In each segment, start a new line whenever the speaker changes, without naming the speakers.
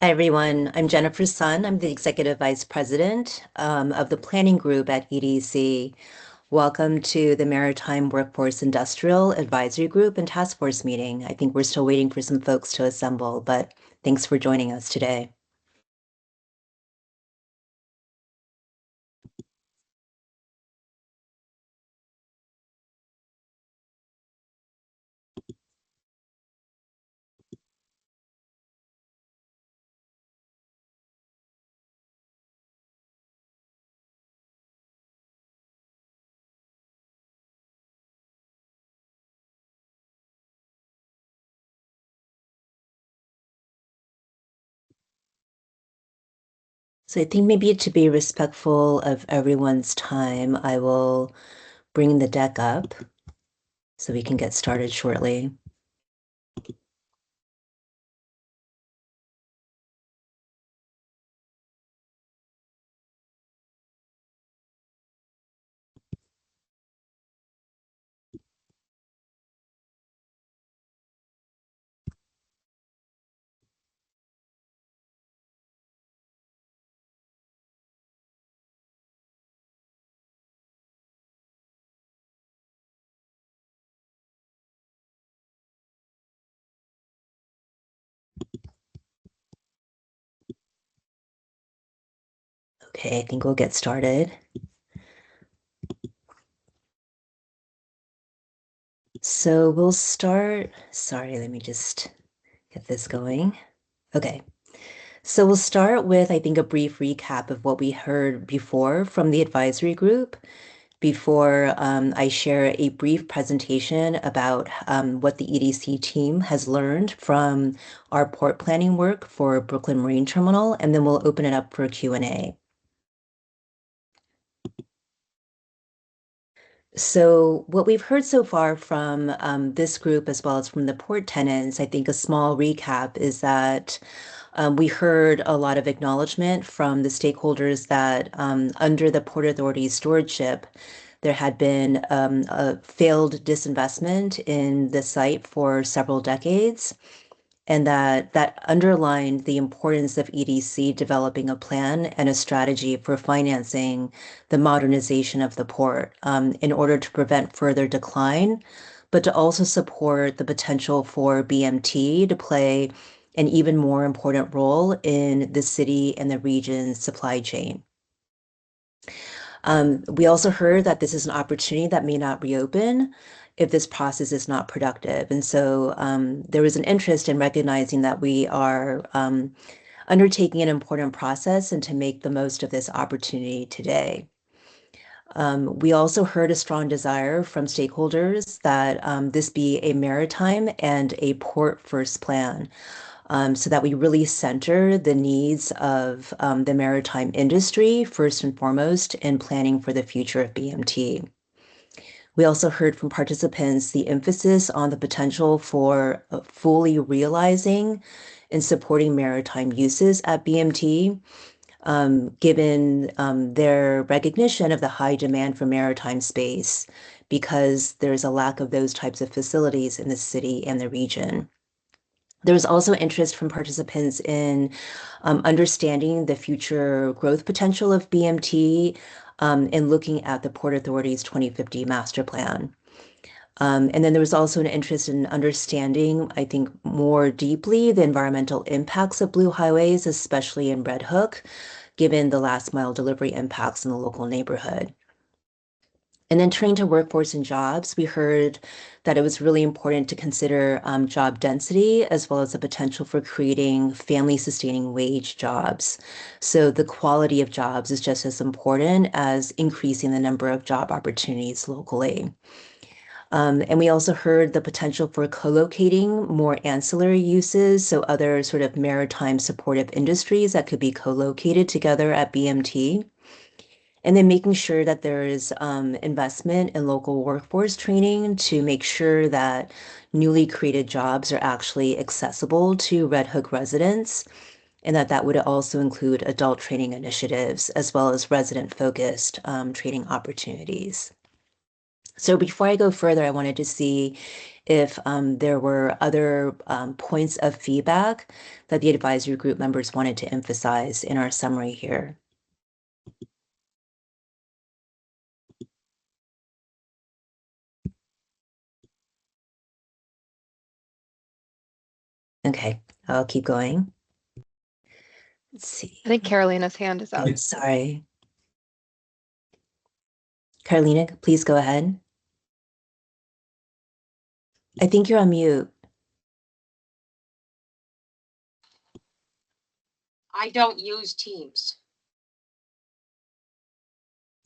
Hi, everyone. I'm Jennifer Sun. I'm the Executive Vice President of the Planning Group at EDC. Welcome to the Maritime Workforce Industrial Advisory Group and Task Force meeting. I think we're still waiting for some folks to assemble, but thanks for joining us today. So I think maybe to be respectful of everyone's time, I will bring the deck up so we can get started shortly. Okay, I think we'll get started. So we'll start, sorry, let me just get this going. Okay. So we'll start with, I think, a brief recap of what we heard before from the advisory group before I share a brief presentation about what the EDC team has learned from our port planning work for Brooklyn Marine Terminal, and then we'll open it up for a Q&A. So what we've heard so far from this group, as well as from the port tenants, I think a small recap is that we heard a lot of acknowledgement from the stakeholders that under the Port Authority's stewardship, there had been a failed disinvestment in the site for several decades, and that underlined the importance of EDC developing a plan and a strategy for financing the modernization of the port in order to prevent further decline, but to also support the potential for BMT to play an even more important role in the city and the region's supply chain. We also heard that this is an opportunity that may not reopen if this process is not productive. And so there was an interest in recognizing that we are undertaking an important process and to make the most of this opportunity today. We also heard a strong desire from stakeholders that this be a maritime and a port first plan, so that we really center the needs of the maritime industry first and foremost in planning for the future of BMT. We also heard from participants the emphasis on the potential for fully realizing and supporting maritime uses at BMT, given their recognition of the high demand for maritime space, because there's a lack of those types of facilities in the city and the region. There was also interest from participants in understanding the future growth potential of BMT and looking at the Port Authority's 2050 master plan. And then there was also an interest in understanding, I think, more deeply the environmental impacts of blue highways, especially in Red Hook, given the last mile delivery impacts in the local neighborhood. And then turning to workforce and jobs, we heard that it was really important to consider job density as well as the potential for creating family sustaining wage jobs. So the quality of jobs is just as important as increasing the number of job opportunities locally. And we also heard the potential for co-locating more ancillary uses, so other sort of maritime supportive industries that could be co-located together at BMT. And then making sure that there is investment in local workforce training to make sure that newly created jobs are actually accessible to Red Hook residents, and that would also include adult training initiatives as well as resident-focused training opportunities. So before I go further, I wanted to see if there were other points of feedback that the advisory group members wanted to emphasize in our summary here. Okay, I'll keep going. Let's see.
I think Carolina's hand is up.
I'm sorry. Carolina, please go ahead. I think you're on mute.
I don't use Teams.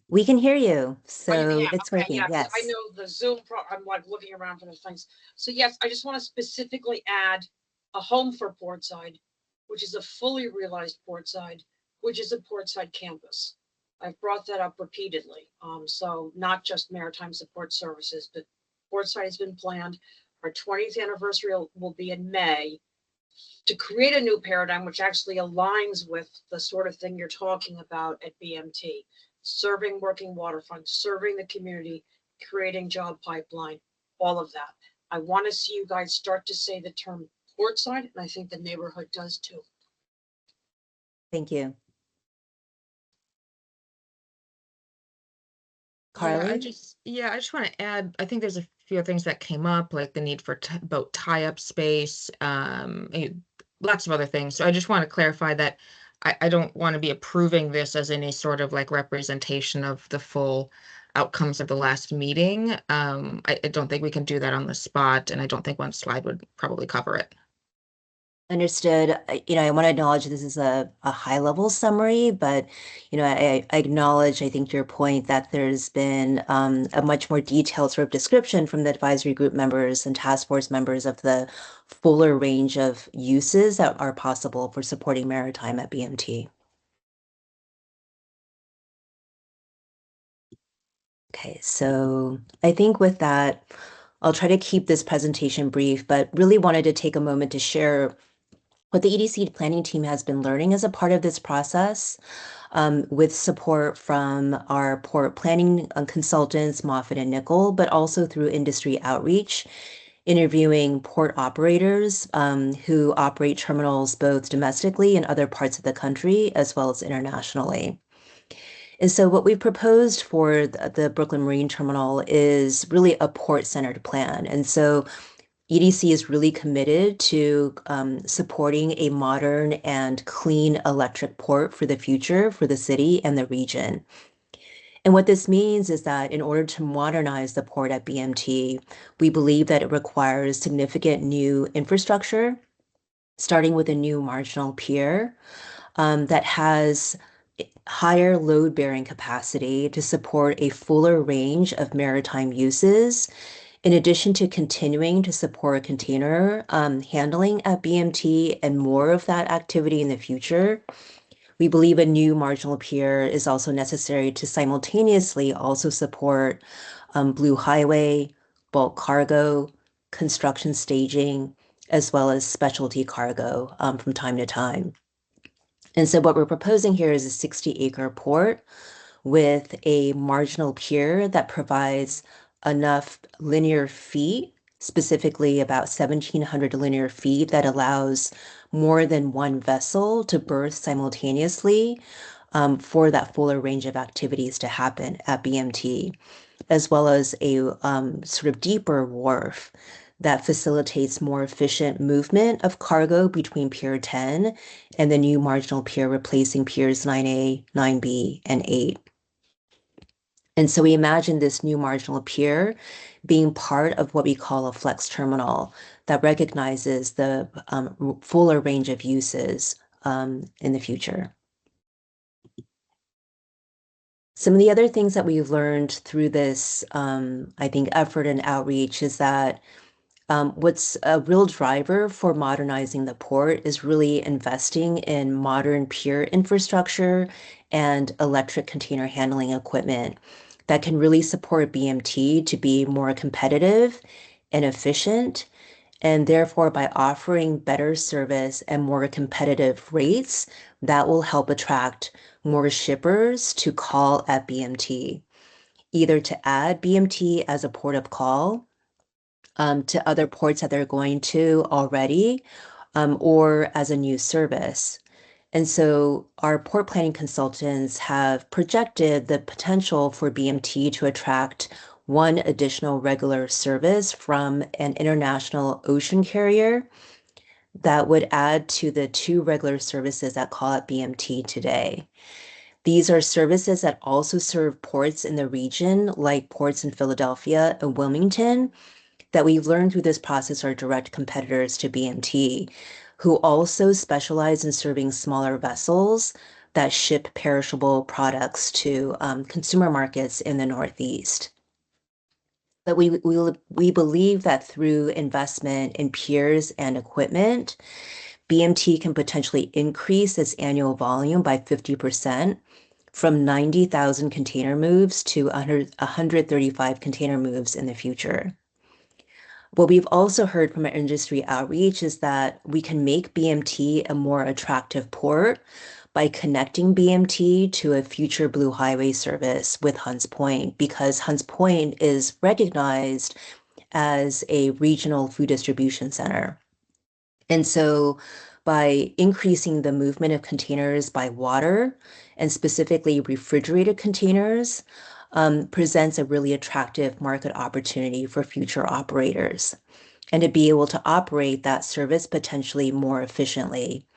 We can hear you,
Oh, you
so
can?
it's
Okay,
working.
yeah, 'cause
Yes.
I know the Zoom I'm like looking around for the things. So yes, I just want to specifically add a home for Portside, which is a fully realized Portside, which is a Portside campus. I've brought that up repeatedly. So not just Maritime Support Services, but Portside has been planned. Our 20th anniversary will be in May, to create a new paradigm, which actually aligns with the sort of thing you're talking about at BMT, serving working waterfront, serving the community, creating job pipeline, all of that. I want to see you guys start to say the term portside, and I think the neighborhood does too.
Thank you.
Yeah,
Carly?
I just want to add, I think there's a few things that came up, like the need for boat tie-up space, lots of other things. So I just want to clarify that I don't want to be approving this as any sort of like representation of the full outcomes of the last meeting. I don't think we can do that on the spot, and I don't think one slide would probably cover it.
Understood. I want to acknowledge this is a high level summary, but I acknowledge, I think, your point that there's been a much more detailed sort of description from the advisory group members and task force members of the fuller range of uses that are possible for supporting maritime at BMT. Okay, so I think with that, I'll try to keep this presentation brief, but really wanted to take a moment to share what the EDC planning team has been learning as a part of this process, with support from our port planning consultants, Moffitt and Nickel, but also through industry outreach, interviewing port operators who operate terminals both domestically in other parts of the country as well as internationally. And so what we've proposed for the Brooklyn Marine Terminal is really a port-centered plan. And so EDC is really committed to supporting a modern and clean electric port for the future for the city and the region. And what this means is that in order to modernize the port at BMT, we believe that it requires significant new infrastructure, starting with a new marginal pier that has higher load-bearing capacity to support a fuller range of maritime uses, in addition to continuing to support container handling at BMT and more of that activity in the future. We believe a new marginal pier is also necessary to simultaneously also support Blue Highway, bulk cargo, construction staging, as well as specialty cargo from time to time. And so what we're proposing here is a 60-acre port with a marginal pier that provides enough linear feet, specifically about 1,700 linear feet, that allows more than one vessel to berth simultaneously for that fuller range of activities to happen at BMT, as well as a sort of deeper wharf that facilitates more efficient movement of cargo between Pier 10 and the new marginal pier replacing Piers 9A, 9B, and 8. And so we imagine this new marginal pier being part of what we call a flex terminal that recognizes the fuller range of uses in the future. Some of the other things that we've learned through this, I think, effort and outreach is that what's a real driver for modernizing the port is really investing in modern pier infrastructure and electric container handling equipment that can really support BMT to be more competitive and efficient. And therefore, by offering better service and more competitive rates, that will help attract more shippers to call at BMT. either to add BMT as a port of call to other ports that they're going to already, or as a new service. And so our port planning consultants have projected the potential for BMT to attract one additional regular service from an international ocean carrier that would add to the two regular services that call it BMT today. These are services that also serve ports in the region, like ports in Philadelphia and Wilmington, that we've learned through this process are direct competitors to BMT, who also specialize in serving smaller vessels that ship perishable products to consumer markets in the Northeast. But we believe that through investment in piers and equipment, BMT can potentially increase its annual volume by 50% from 90,000 container moves to 135 container moves in the future. What we've also heard from our industry outreach is that we can make BMT a more attractive port by connecting BMT to a future Blue Highway service with Hunts Point, because Hunts Point is recognized as a regional food distribution center. And so by increasing the movement of containers by water, and specifically refrigerated containers, presents a really attractive market opportunity for future operators, and to be able to operate that service potentially more efficiently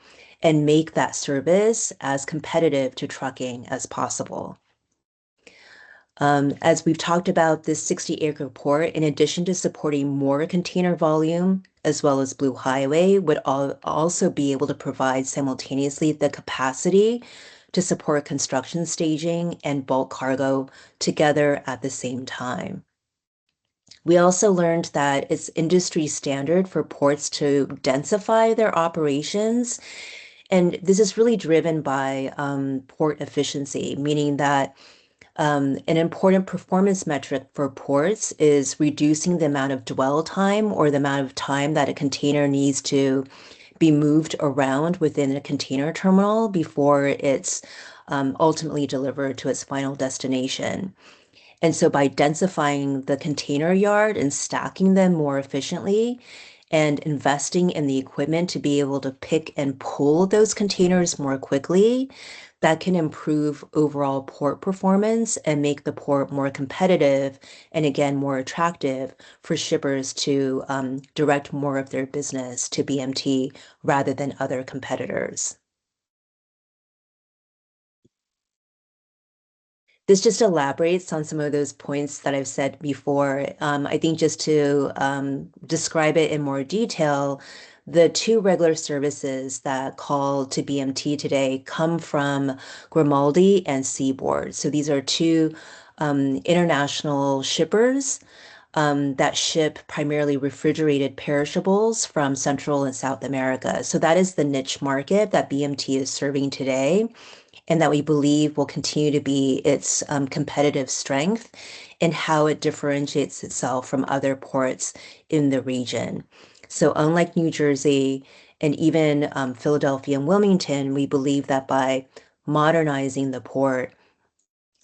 and make that service as competitive to trucking as possible. As we've talked about, this 60-acre port, in addition to supporting more container volume, as well as Blue Highway, would also be able to provide simultaneously the capacity to support construction staging and bulk cargo together at the same time. We also learned that it's industry standard for ports to densify their operations. And this is really driven by port efficiency, meaning that an important performance metric for ports is reducing the amount of dwell time, or the amount of time that a container needs to be moved around within a container terminal before it's ultimately delivered to its final destination. And so by densifying the container yard and stacking them more efficiently and investing in the equipment to be able to pick and pull those containers more quickly, that can improve overall port performance and make the port more competitive and again, more attractive for shippers to direct more of their business to BMT rather than other competitors. This just elaborates on some of those points that I've said before. I think just to describe it in more detail, the two regular services that call to BMT today come from Grimaldi and Seaboard. So these are two international shippers that ship primarily refrigerated perishables from Central and South America. So that is the niche market that BMT is serving today, and that we believe will continue to be its competitive strength and how it differentiates itself from other ports in the region. So unlike New Jersey and even Philadelphia and Wilmington, we believe that by modernizing the port,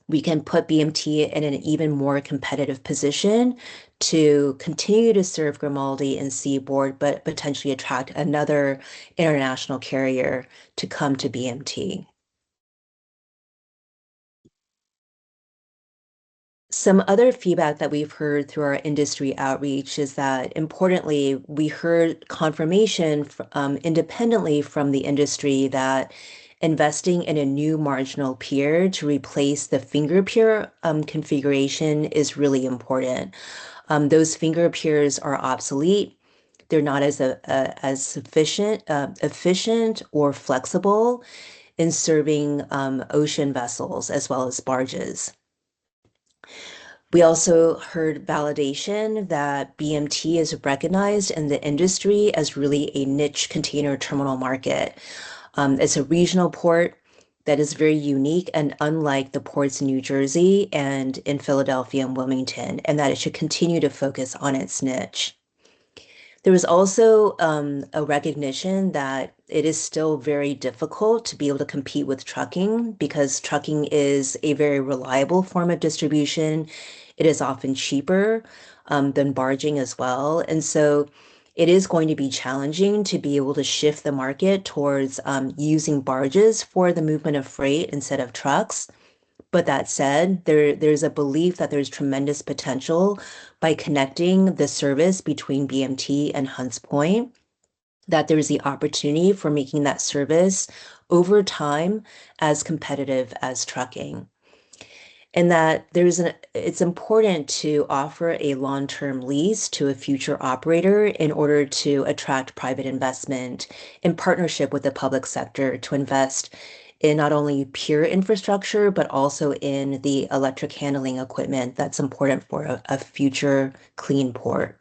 we can put BMT in an even more competitive position to continue to serve Grimaldi and Seaboard, but potentially attract another international carrier to come to BMT. Some other feedback that we've heard through our industry outreach is that, importantly, we heard confirmation independently from the industry that investing in a new marginal pier to replace the finger pier configuration is really important. Those finger piers are obsolete. They're not as efficient or flexible in serving ocean vessels as well as barges. We also heard validation that BMT is recognized in the industry as really a niche container terminal market. It's a regional port that is very unique and unlike the ports in New Jersey and in Philadelphia and Wilmington, and that it should continue to focus on its niche. There was also a recognition that it is still very difficult to be able to compete with trucking because trucking is a very reliable form of distribution. It is often cheaper than barging as well. And so it is going to be challenging to be able to shift the market towards using barges for the movement of freight instead of trucks. But that said, there's a belief that there's tremendous potential by connecting the service between BMT and Hunts Point, that there's the opportunity for making that service over time as competitive as trucking. And that it's important to offer a long-term lease to a future operator in order to attract private investment in partnership with the public sector to invest in not only pure infrastructure, but also in the electric handling equipment that's important for a future clean port.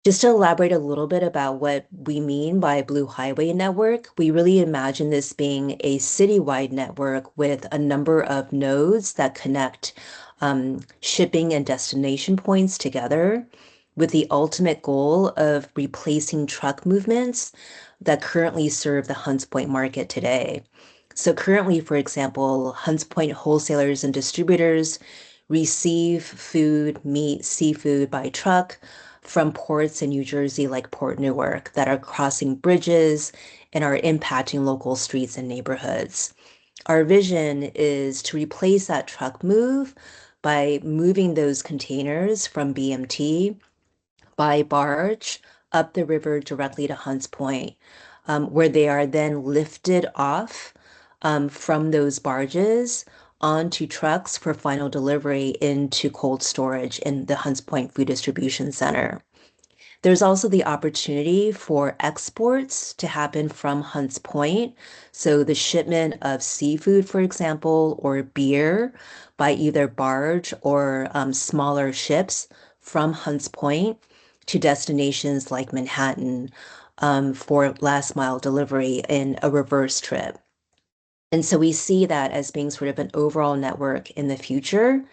Just to elaborate a little bit about what we mean by Blue Highway Network, we really imagine this being a citywide network with a number of nodes that connect shipping and destination points together with the ultimate goal of replacing truck movements that currently serve the Hunts Point market today. So currently, for example, Hunts Point wholesalers and distributors receive food, meat, seafood by truck from ports in New Jersey like Port Newark that are crossing bridges and are impacting local streets and neighborhoods. Our vision is to replace that truck move by moving those containers from BMT by barge up the river directly to Hunts Point, where they are then lifted off from those barges onto trucks for final delivery into cold storage in the Hunts Point Food Distribution Center. There's also the opportunity for exports to happen from Hunts Point. So the shipment of seafood, for example, or beer by either barge or smaller ships from Hunts Point to destinations like Manhattan for last mile delivery in a reverse trip. And so we see that as being sort of an overall network in the future.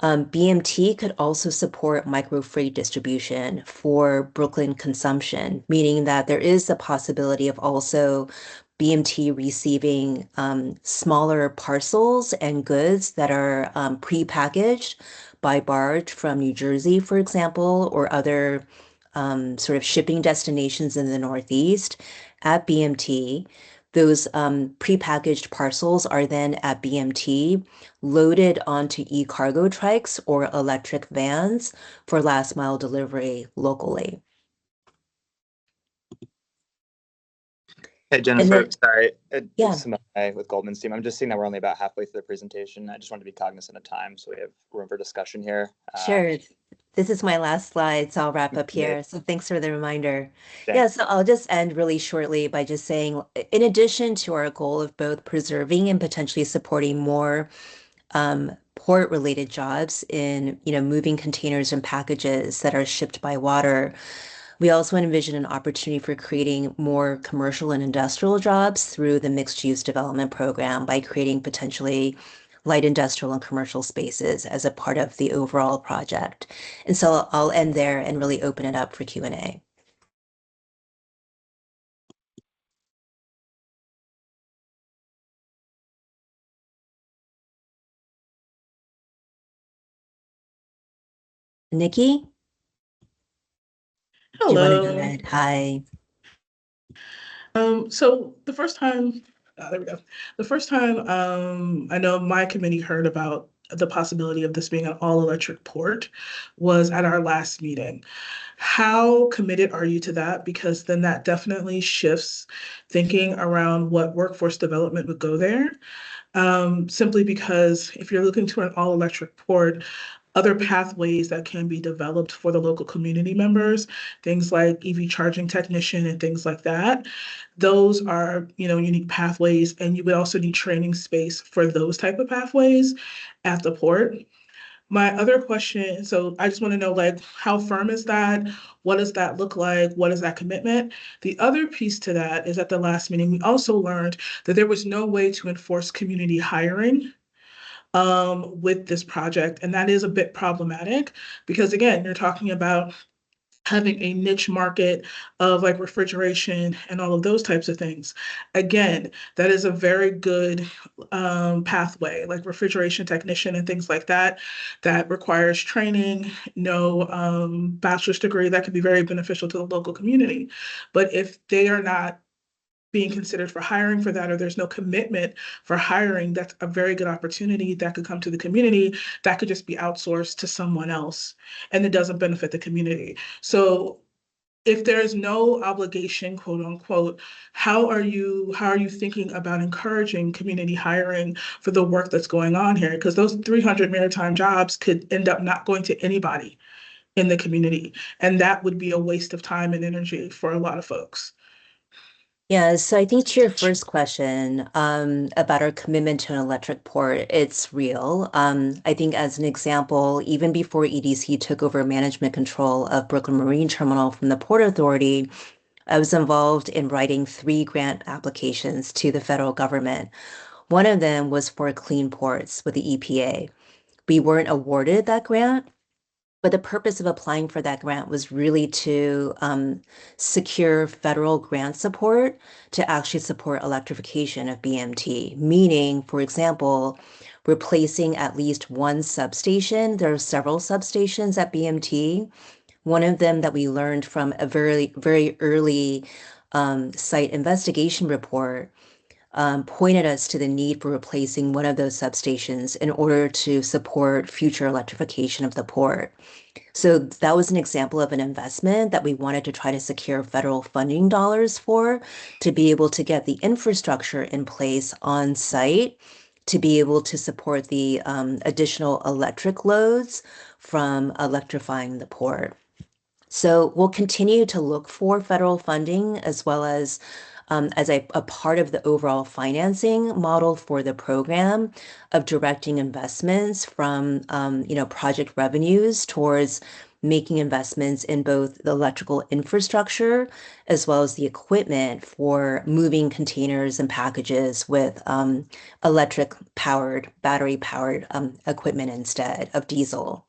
BMT could also support micro freight distribution for Brooklyn consumption, meaning that there is the possibility of also BMT receiving smaller parcels and goods that are prepackaged by barge from New Jersey, for example, or other sort of shipping destinations in the Northeast at BMT. Those prepackaged parcels are then at BMT loaded onto e-cargo trikes or electric vans for last mile delivery locally.
Hey,
And
Jennifer,
then,
sorry,
yeah,
it's Simone with Goldman's team. I'm just seeing that we're only about halfway through the presentation. I just want to be cognizant of time so we have room for discussion here.
sure. This is my last slide, so I'll wrap up
Yeah,
here. So thanks for the reminder. Yeah,
thanks.
so I'll just end really shortly by just saying, in addition to our goal of both preserving and potentially supporting more port-related jobs in, moving containers and packages that are shipped by water, we also envision an opportunity for creating more commercial and industrial jobs through the mixed-use development program by creating potentially light industrial and commercial spaces as a part of the overall project. And so I'll end there and really open it up for Q&A. Nikki, do you want to go
Hello.
ahead? Hi.
So the first time, there we go. The first time I know my committee heard about the possibility of this being an all-electric port was at our last meeting. How committed are you to that? Because then that definitely shifts thinking around what workforce development would go there. Simply because if you're looking to an all-electric port, other pathways that can be developed for the local community members, things like EV charging technician and things like that. Those are, unique pathways, and you would also need training space for those type of pathways at the port. My other question, so I just want to know, like, how firm is that? What does that look like? What is that commitment? The other piece to that is at the last meeting, we also learned that there was no way to enforce community hiring with this project. And that is a bit problematic because, again, you're talking about having a niche market of like refrigeration and all of those types of things. Again, that is a very good pathway, like refrigeration technician and things like that, that requires training, no bachelor's degree, that could be very beneficial to the local community. But if they are not being considered for hiring for that, or there's no commitment for hiring, that's a very good opportunity that could come to the community that could just be outsourced to someone else, and it doesn't benefit the community. So if there's no obligation, quote unquote, how are you thinking about encouraging community hiring for the work that's going on here? Because those 300 maritime jobs could end up not going to anybody in the community, and that would be a waste of time and energy for a lot of folks.
Yeah, so I think to your first question, about our commitment to an electric port, it's real. I think as an example, even before EDC took over management control of Brooklyn Marine Terminal from the Port Authority, I was involved in writing 3 grant applications to the federal government. One of them was for clean ports with the EPA. We weren't awarded that grant, but the purpose of applying for that grant was really to secure federal grant support to actually support electrification of BMT, meaning, for example, replacing at least one substation. There are several substations at BMT. One of them that we learned from a very, very early site investigation report pointed us to the need for replacing one of those substations in order to support future electrification of the port. So that was an example of an investment that we wanted to try to secure federal funding dollars for to be able to get the infrastructure in place on site to be able to support the additional electric loads from electrifying the port. So we'll continue to look for federal funding as well as a part of the overall financing model for the program of directing investments from project revenues towards making investments in both the electrical infrastructure as well as the equipment for moving containers and packages with electric powered, battery powered equipment instead of diesel.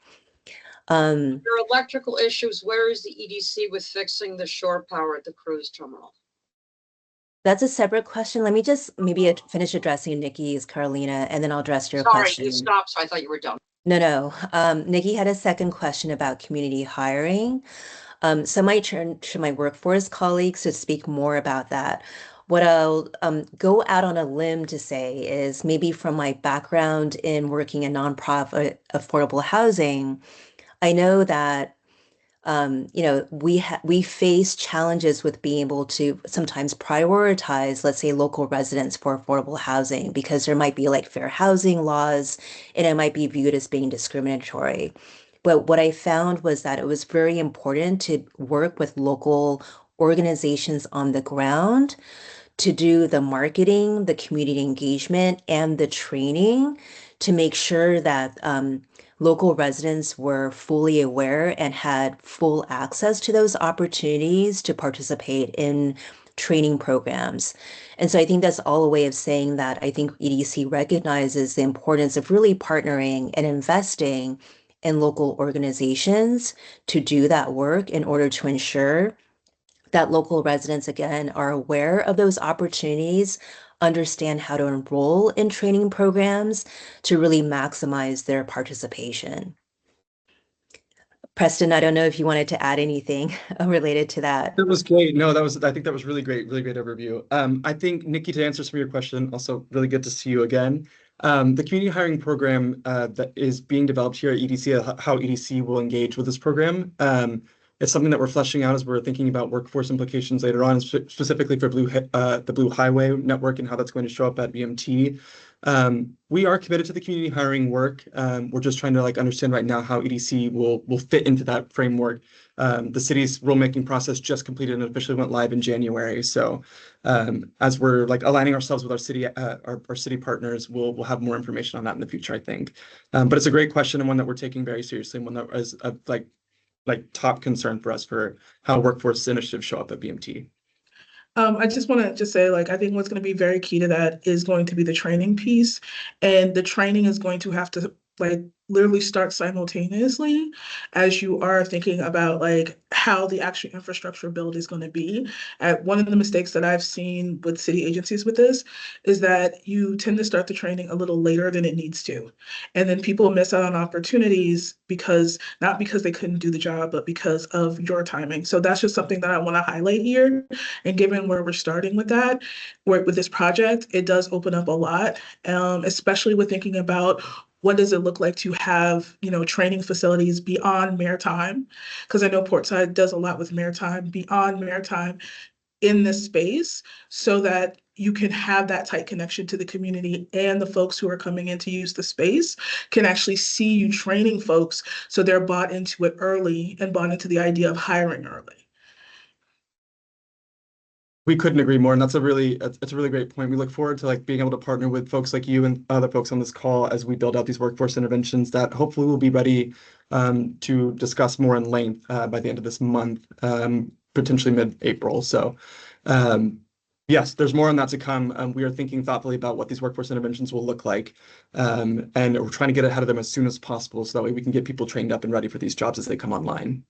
Your electrical issues, where is the EDC with fixing the shore power at the cruise terminal?
That's a separate question. Let me just maybe finish addressing Nikki's, Carolina, and then I'll address your
Sorry,
question.
you stopped, so I thought you were done.
No. Nikki had a second question about community hiring. So I might turn to my workforce colleagues to speak more about that. What I'll go out on a limb to say is maybe from my background in working in nonprofit affordable housing, I know that we face challenges with being able to sometimes prioritize, let's say, local residents for affordable housing because there might be like fair housing laws and it might be viewed as being discriminatory. But what I found was that it was very important to work with local organizations on the ground to do the marketing, the community engagement, and the training to make sure that local residents were fully aware and had full access to those opportunities to participate in training programs. And so I think that's all a way of saying that I think EDC recognizes the importance of really partnering and investing in local organizations to do that work in order to ensure that local residents, again, are aware of those opportunities, understand how to enroll in training programs to really maximize their participation. Preston, I don't know if you wanted to add anything related to that.
That was great. No, I think that was really great overview. I think, Nikki, to answer some of your question, also really good to see you again. The community hiring program that is being developed here at EDC, how EDC will engage with this program. It's something that we're fleshing out as we're thinking about workforce implications later on, specifically for the Blue Highway network and how that's going to show up at BMT. We are committed to the community hiring work. We're just trying to understand right now how EDC will fit into that framework. The city's rulemaking process just completed and officially went live in January. So as we're aligning ourselves with our city partners, we'll have more information on that in the future, I think. But it's a great question and one that we're taking very seriously, and one that is top concern for us for how workforce initiatives show up at BMT.
I just want to just say, like, I think what's going to be very key to that is going to be the training piece. And the training is going to have to, like, literally start simultaneously as you are thinking about, like, how the actual infrastructure build is going to be. One of the mistakes that I've seen with city agencies with this is that you tend to start the training a little later than it needs to. And then people miss out on opportunities because, not because they couldn't do the job, but because of your timing. So that's just something that I want to highlight here. And given where we're starting with that, with this project, it does open up a lot, especially with thinking about what does it look like to have, training facilities beyond Maritime? Because I know Portside does a lot with Maritime, beyond Maritime in this space, so that you can have that tight connection to the community, and the folks who are coming in to use the space can actually see you training folks so they're bought into it early and bought into the idea of hiring early.
We couldn't agree more, and that's it's a really great point. We look forward to being able to partner with folks like you and other folks on this call as we build out these workforce interventions that hopefully will be ready to discuss more in length by the end of this month, potentially mid-April. So yes, there's more on that to come. We are thinking thoughtfully about what these workforce interventions will look like, and we're trying to get ahead of them as soon as possible so that way we can get people trained up and ready for these jobs as they come online.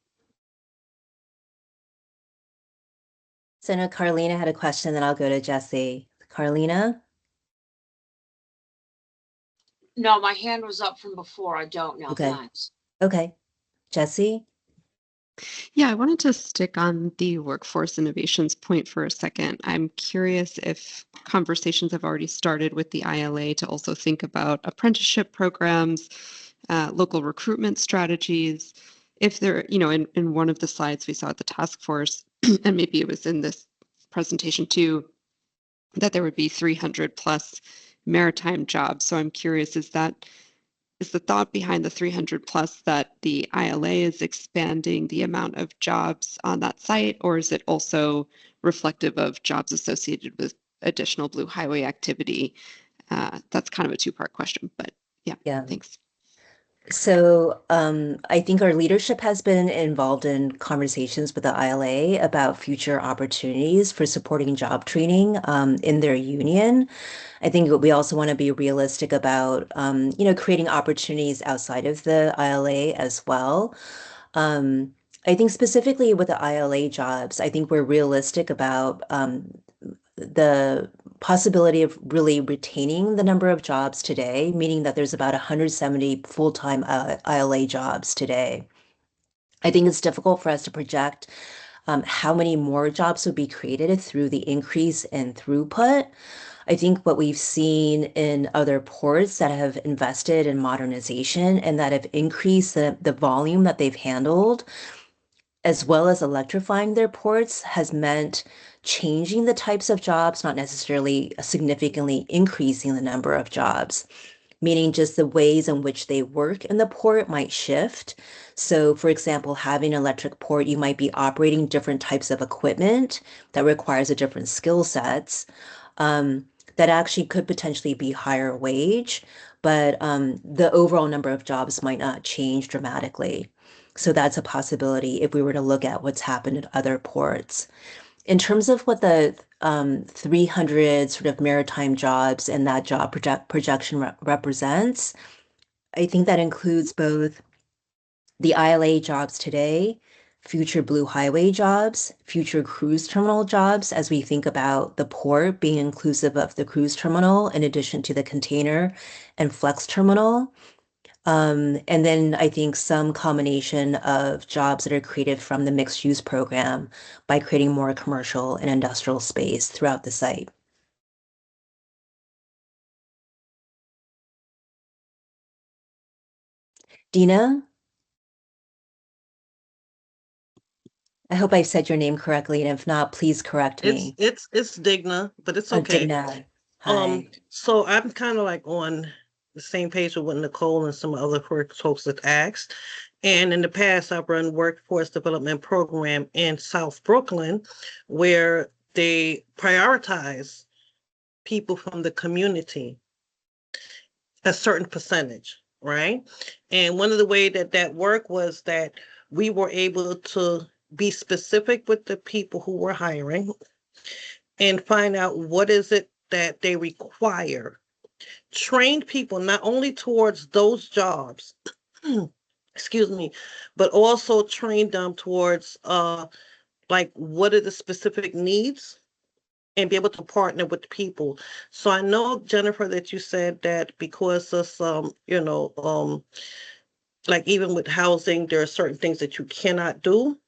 So now Carlina had a question, then I'll go to Jesse. Carlina?
No, my hand was up from before. I don't know.
Okay.
Thanks.
Okay. Jesse?
Yeah, I wanted to stick on the workforce innovations point for a second. I'm curious if conversations have already started with the ILA to also think about apprenticeship programs, local recruitment strategies. If there, in one of the slides we saw at the task force, and maybe it was in this presentation too, that there would be 300 plus maritime jobs. So I'm curious, is the thought behind the 300 plus that the ILA is expanding the amount of jobs on that site, or is it also reflective of jobs associated with additional Blue Highway activity? That's kind of a two-part question, but yeah, thanks.
So I think our leadership has been involved in conversations with the ILA about future opportunities for supporting job training in their union. I think we also want to be realistic about, creating opportunities outside of the ILA as well. I think specifically with the ILA jobs, I think we're realistic about the possibility of really retaining the number of jobs today, meaning that there's about 170 full-time ILA jobs today. I think it's difficult for us to project how many more jobs would be created through the increase in throughput. I think what we've seen in other ports that have invested in modernization and that have increased the volume that they've handled, as well as electrifying their ports, has meant changing the types of jobs, not necessarily significantly increasing the number of jobs, meaning just the ways in which they work in the port might shift. So, for example, having an electric port, you might be operating different types of equipment that requires a different skill sets. That actually could potentially be higher wage, but the overall number of jobs might not change dramatically. So that's a possibility if we were to look at what's happened at other ports. In terms of what the 300 sort of maritime jobs and that job projection represents, I think that includes both the ILA jobs today, future Blue Highway jobs, future cruise terminal jobs, as we think about the port being inclusive of the cruise terminal in addition to the container and flex terminal. And then I think some combination of jobs that are created from the mixed use program by creating more commercial and industrial space throughout the site. Dina? I hope I said your name correctly, and if not, please correct me.
It's Digna, but it's
Oh,
okay.
Digna. Hi.
So I'm kind of like on the same page with what Nicole and some other folks have asked. And in the past, I've run workforce development program in South Brooklyn, where they prioritize people from the community, a certain percentage, right? And one of the way that worked was that we were able to be specific with the people who were hiring and find out what is it that they require. Train people not only towards those jobs, excuse me, but also train them towards like what are the specific needs and be able to partner with people. So I know, Jennifer, that you said that because of some, like even with housing, there are certain things that you cannot do,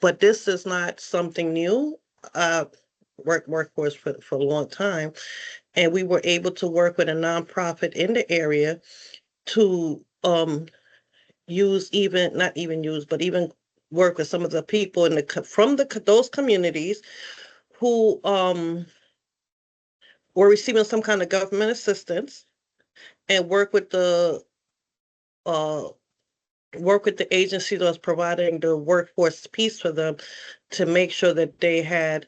but this is not something new. Uh, workforce for a long time, and we were able to work with a nonprofit in the area to use even not even use, but even work with some of the people in from those communities who were receiving some kind of government assistance, and uh, work with the agency that was providing the workforce piece for them to make sure that they had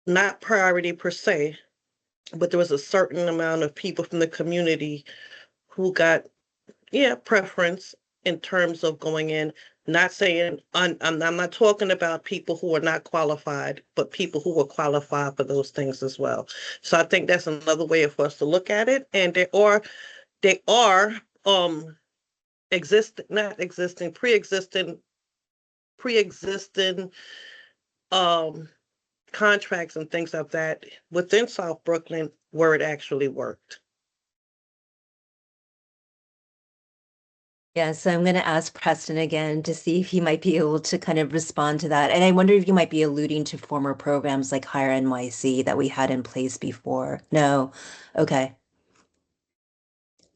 not priority per se, but there was a certain amount of people from the community who got, yeah, preference in terms of going in. Not saying, I'm not talking about people who are not qualified, but people who are qualified for those things as well. So I think that's another way for us to look at it. And they are not existing, pre-existing um contracts and things like that within South Brooklyn where it actually worked.
Yeah, so I'm going to ask Preston again to see if he might be able to kind of respond to that. And I wonder if you might be alluding to former programs like Hire NYC that we had in place before. No. Okay.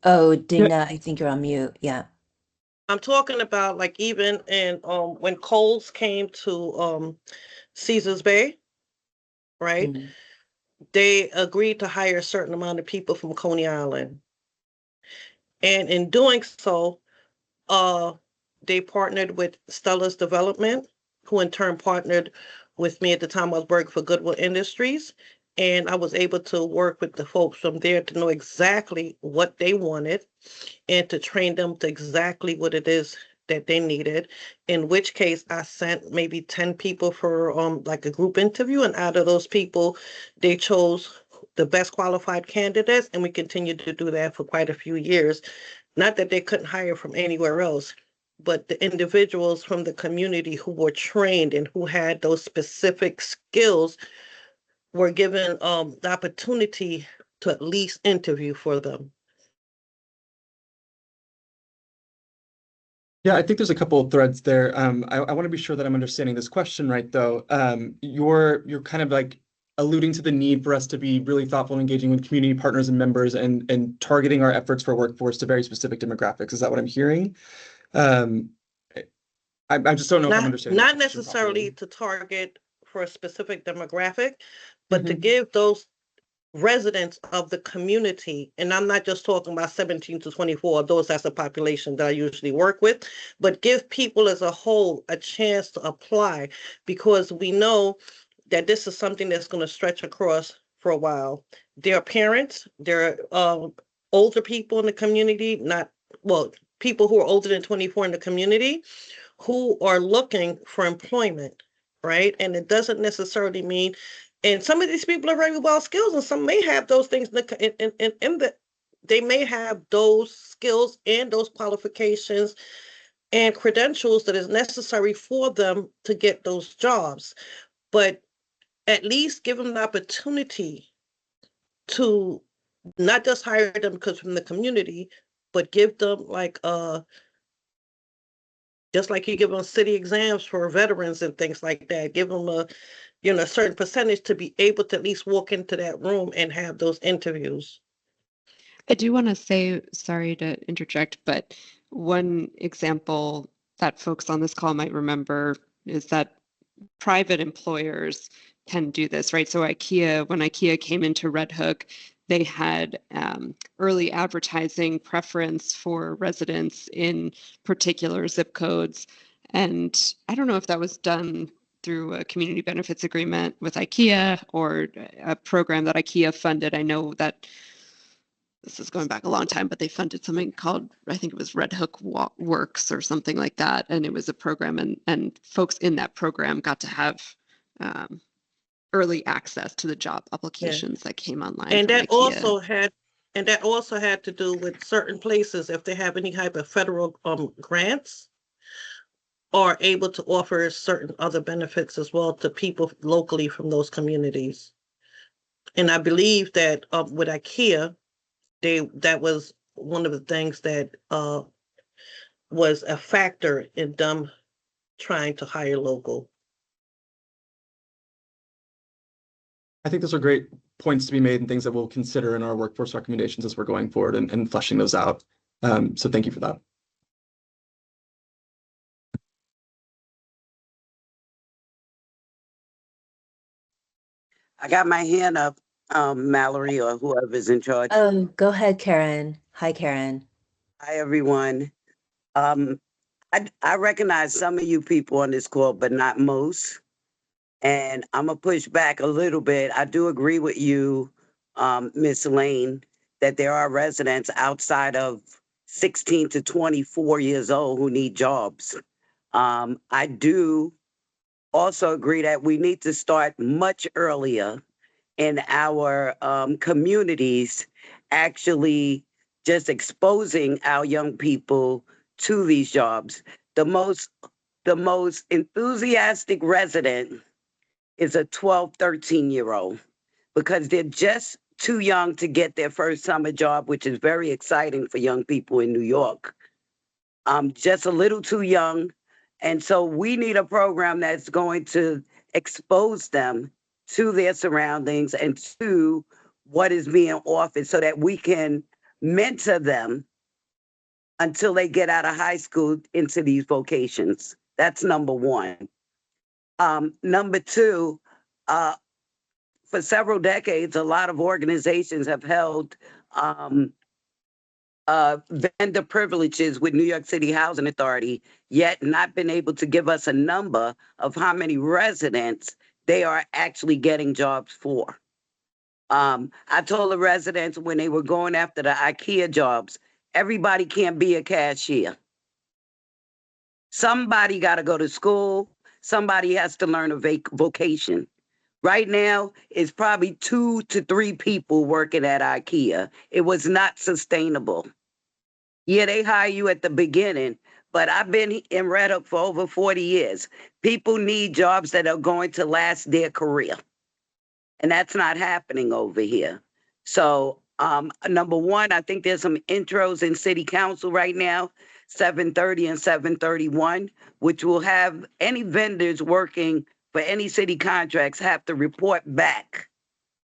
Oh,
Yeah,
Dina, I think you're on mute. Yeah.
I'm talking about like even in when Coles came to Caesars Bay, right?
Mhm.
They agreed to hire a certain amount of people from Coney Island. And in doing so, uh, they partnered with Stella's Development, who in turn partnered with me at the time I was working for Goodwill Industries. And I was able to work with the folks from there to know exactly what they wanted and to train them to exactly what it is that they needed. In which case I sent maybe 10 people for like a group interview, and out of those people, they chose the best qualified candidates, and we continued to do that for quite a few years. Not that they couldn't hire from anywhere else, but the individuals from the community who were trained and who had those specific skills were given the opportunity to at least interview for them.
yeah, I think there's a couple of threads there. I want to be sure that I'm understanding this question right, though. You're kind of like alluding to the need for us to be really thoughtful and engaging with community partners and members and targeting our efforts for workforce to very specific demographics. Is that what I'm hearing? Um, I just don't know if I'm understanding the
Not
question
necessarily
properly.
to target for a specific demographic, but to
Mhm.
give those residents of the community, and I'm not just talking about 17 to 24, those that's the population that I usually work with, but give people as a whole a chance to apply, because we know that this is something that's going to stretch across for a while. There are parents, there are older people in the community, not, well, people who are older than 24 in the community who are looking for employment, right? And it doesn't necessarily mean, and some of these people are very well skilled, and some may have those things in the they may have those skills and those qualifications and credentials that is necessary for them to get those jobs. But at least give them the opportunity to not just hire them because from the community, but give them like just like you give them city exams for veterans and things like that. Give them a certain percentage to be able to at least walk into that room and have those interviews.
I do want to say, sorry to interject, but one example that folks on this call might remember is that private employers can do this, right? So when IKEA came into Red Hook, they had early advertising preference for residents in particular zip codes. And I don't know if that was done through a community benefits agreement with IKEA or a program that IKEA funded. I know that this is going back a long time, but they funded something called, I think it was Red Hook Works or something like that. And it was a program, and folks in that program got to have early access to the job applications that came online
And
from
that
IKEA.
also had to do with certain places, if they have any type of federal grants, are able to offer certain other benefits as well to people locally from those communities. And I believe that with IKEA, that was one of the things that was a factor in them trying to hire local.
I think those are great points to be made and things that we'll consider in our workforce recommendations as we're going forward and fleshing those out. So thank you for that.
I got my hand up, Mallory or whoever's in charge.
Oh, go ahead, Karen. Hi, Karen.
Hi, everyone. I recognize some of you people on this call, but not most. And I'm gonna push back a little bit. I do agree with you, Miss Lane, that there are residents outside of 16 to 24 years old who need jobs. I do also agree that we need to start much earlier in our communities, actually just exposing our young people to these jobs. The most enthusiastic resident is a 12, 13-year-old because they're just too young to get their first summer job, which is very exciting for young people in New York. Just a little too young. And so we need a program that's going to expose them to their surroundings and to what is being offered so that we can mentor them until they get out of high school into these vocations. That's number one. Number two, for several decades, a lot of organizations have held vendor privileges with New York City Housing Authority, yet not been able to give us a number of how many residents they are actually getting jobs for. I told the residents when they were going after the IKEA jobs, everybody can't be a cashier. Somebody got to go to school. Somebody has to learn a vocation. Right now, it's probably 2 to 3 people working at IKEA. It was not sustainable. Yeah, they hire you at the beginning, but I've been in Red Hook for over 40 years. People need jobs that are going to last their career. And that's not happening over here. So, number one, I think there's some intros in city council right now, 7:30 and 7:31, which will have any vendors working for any city contracts have to report back,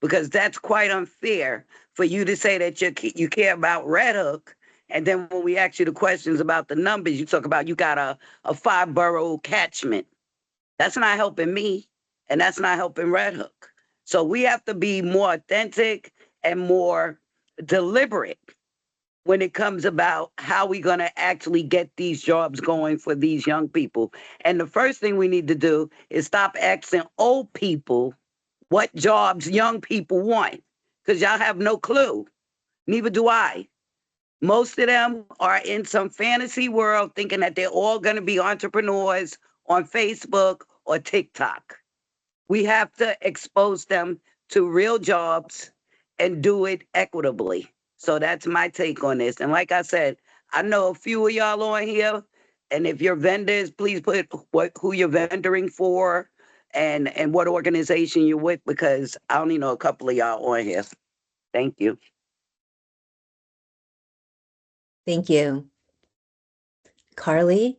because that's quite unfair for you to say that you care about Red Hook. And then when we ask you the questions about the numbers, you talk about you got a 5-borough catchment. That's not helping me, and that's not helping Red Hook. So we have to be more authentic and more deliberate when it comes about how we're going to actually get these jobs going for these young people. And the first thing we need to do is stop asking old people what jobs young people want, because y'all have no clue. Neither do I. Most of them are in some fantasy world thinking that they're all going to be entrepreneurs on Facebook or TikTok. We have to expose them to real jobs and do it equitably. So that's my take on this. And like I said, I know a few of y'all on here, and if you're vendors, please put who you're vendoring for and what organization you're with, because I only know a couple of y'all on here. Thank you.
Thank you. Carly?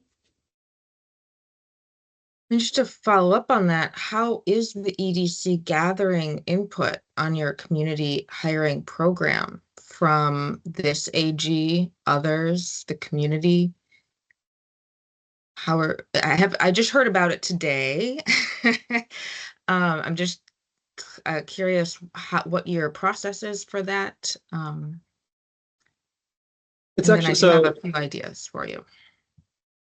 And just to follow up on that, how is the EDC gathering input on your community hiring program from this AG, others, the community? I just heard about it today. I'm just curious what your process is for that.
It's
and
actually
then I do have
so
a few ideas for you.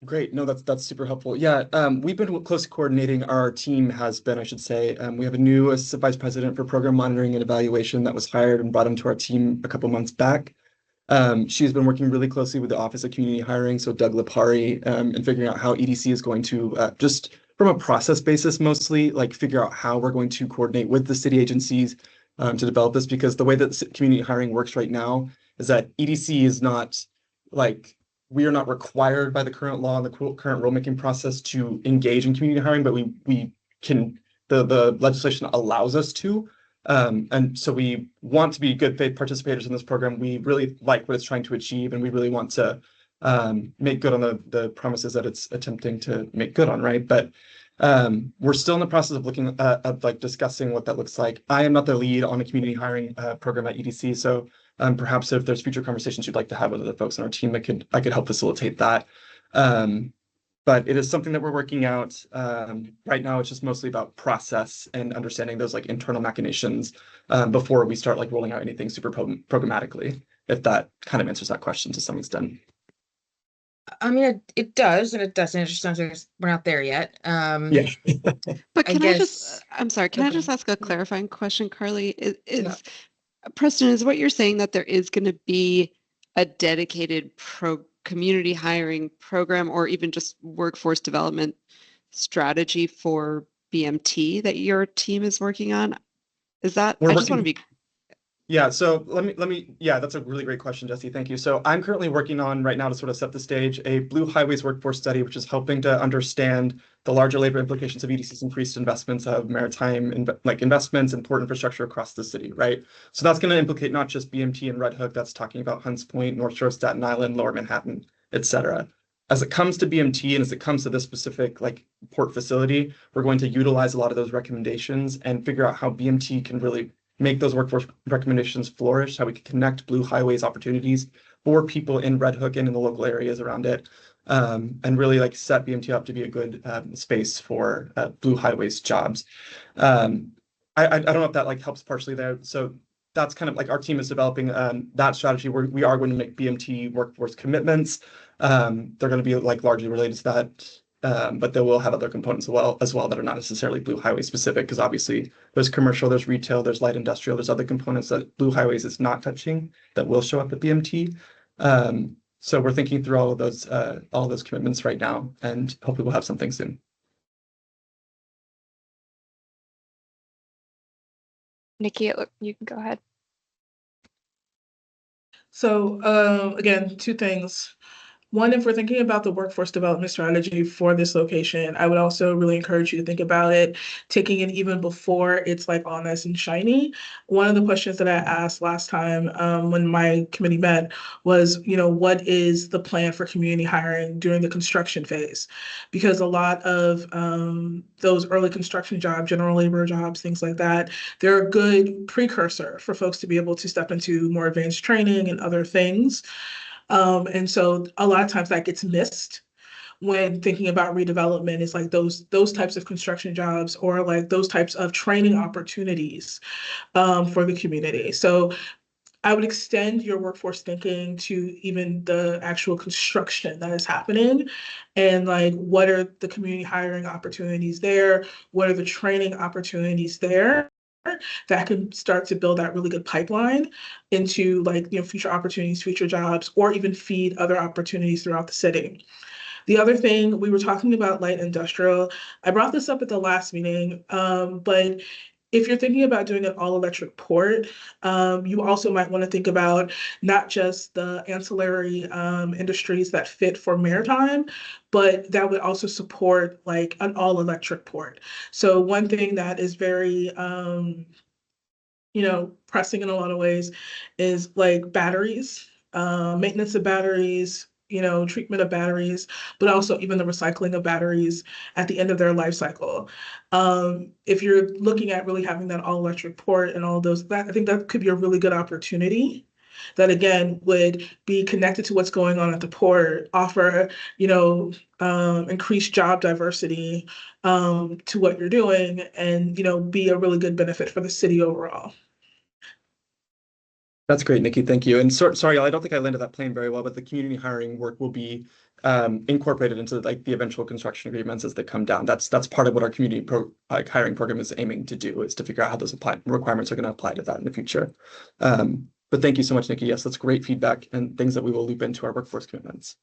great. No, that's super helpful. Yeah, we've been closely coordinating. Our team has been, I should say. We have a new assistant vice president for program monitoring and evaluation that was hired and brought into our team a couple months back. She's been working really closely with the Office of Community Hiring, so Doug Lipari, and figuring out how EDC is going to just from a process basis, mostly like figure out how we're going to coordinate with the city agencies to develop this, because the way that community hiring works right now is that EDC is not like, we are not required by the current law and the current rulemaking process to engage in community hiring, but we can, the legislation allows us to. And so we want to be good faith participators in this program. We really like what it's trying to achieve, and we really want to make good on the promises that it's attempting to make good on, right? But we're still in the process of looking at like discussing what that looks like. I am not the lead on a community hiring program at EDC, so perhaps if there's future conversations you'd like to have with other folks on our team, I could help facilitate that. But it is something that we're working out. Right now, it's just mostly about process and understanding those like internal machinations before we start like rolling out anything super programmatically, if that kind of answers that question to some extent.
I mean, it does and it doesn't. It just sounds like we're not there yet.
Yeah.
But
I
can I just,
guess.
I'm sorry, can I
Okay.
just ask a clarifying question, Carly? Preston, is what you're saying that there is going to be a dedicated community hiring program or even just workforce development strategy for BMT that your team is working on? Is that, I just want to be.
Yeah, so yeah, that's a really great question, Jesse. Thank you. So I'm currently working on right now, to sort of set the stage, a Blue Highways workforce study, which is helping to understand the larger labor implications of EDC's increased investments of maritime investments and port infrastructure across the city, right? So that's going to implicate not just BMT and Red Hook, that's talking about Hunts Point, North Shore, Staten Island, Lower Manhattan, et cetera. As it comes to BMT and as it comes to this specific like port facility, we're going to utilize a lot of those recommendations and figure out how BMT can really make those workforce recommendations flourish, how we can connect Blue Highways opportunities for people in Red Hook and in the local areas around it, and really like set BMT up to be a good space for Blue Highways jobs. I don't know if that like helps partially there. So that's kind of like our team is developing that strategy where we are going to make BMT workforce commitments. They're going to be like largely related to that. But they will have other components as well that are not necessarily Blue Highway specific, because obviously there's commercial, there's retail, there's light industrial, there's other components that Blue Highways is not touching that will show up at BMT. So we're thinking through all of those commitments right now, and hopefully we'll have something soon.
Nikki, you can go ahead.
So again, two things. One, if we're thinking about the workforce development strategy for this location, I would also really encourage you to think about it, taking it even before it's like all nice and shiny. One of the questions that I asked last time when my committee met was, what is the plan for community hiring during the construction phase? Because a lot of those early construction jobs, general labor jobs, things like that, they're a good precursor for folks to be able to step into more advanced training and other things. And so a lot of times that gets missed when thinking about redevelopment. Is like those types of construction jobs or like those types of training opportunities for the community. So I would extend your workforce thinking to even the actual construction that is happening, and like what are the community hiring opportunities there? What are the training opportunities there? That can start to build that really good pipeline into like, future opportunities, future jobs, or even feed other opportunities throughout the city. The other thing, we were talking about light industrial. I brought this up at the last meeting, but if you're thinking about doing an all-electric port, you also might want to think about not just the ancillary industries that fit for maritime, but that would also support like an all-electric port. So one thing that is very pressing in a lot of ways is like batteries, maintenance of batteries, treatment of batteries, but also even the recycling of batteries at the end of their life cycle. If you're looking at really having that all electric port and all those, I think that could be a really good opportunity that again would be connected to what's going on at the port, offer, increased job diversity to what you're doing, and, be a really good benefit for the city overall.
That's great, Nikki. Thank you. And sorry, I don't think I landed that plane very well, but the community hiring work will be incorporated into like the eventual construction agreements as they come down. That's part of what our community hiring program is aiming to do, is to figure out how those requirements are going to apply to that in the future. But thank you so much, Nikki. Yes, that's great feedback and things that we will loop into our workforce commitments.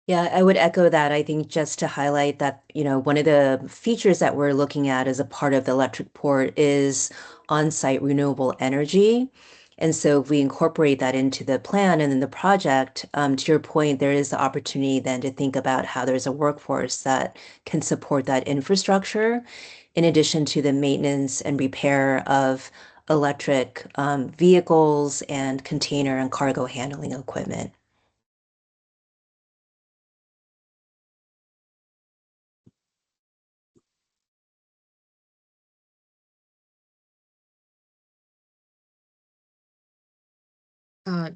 Yeah, I would echo that. I think just to highlight that, one of the features that we're looking at as a part of the electric port is on-site renewable energy. And so if we incorporate that into the plan and in the project, to your point, there is the opportunity then to think about how there's a workforce that can support that infrastructure, in addition to the maintenance and repair of electric vehicles and container and cargo handling equipment.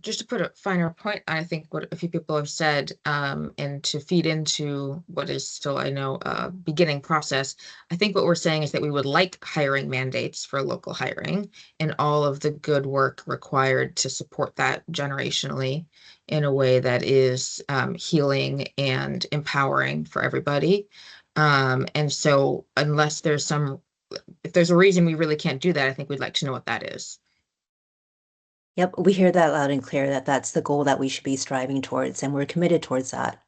Just to put a finer point, I think what a few people have said, and to feed into what is still, I know, a beginning process, I think what we're saying is that we would like hiring mandates for local hiring and all of the good work required to support that generationally in a way that is healing and empowering for everybody. And so unless if there's a reason we really can't do that, I think we'd like to know what that is.
Yep, we hear that loud and clear that that's the goal that we should be striving towards, and we're committed towards that.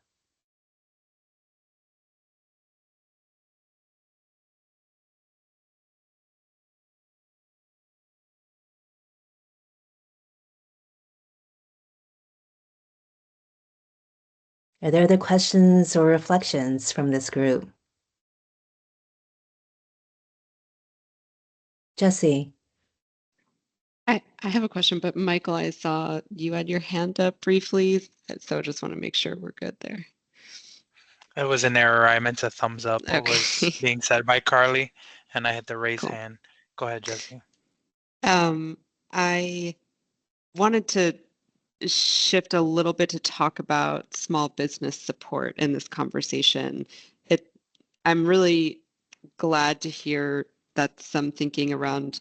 Are there other questions or reflections from this group? Jesse?
I have a question, but Michael, I saw you had your hand up briefly, so I just want to make sure we're good there.
It was an error. I meant to thumbs up what was
Okay.
being said by Carly, and I hit the raise
Cool.
hand. Go ahead, Jesse.
I wanted to shift a little bit to talk about small business support in this conversation. I'm really glad to hear that some thinking around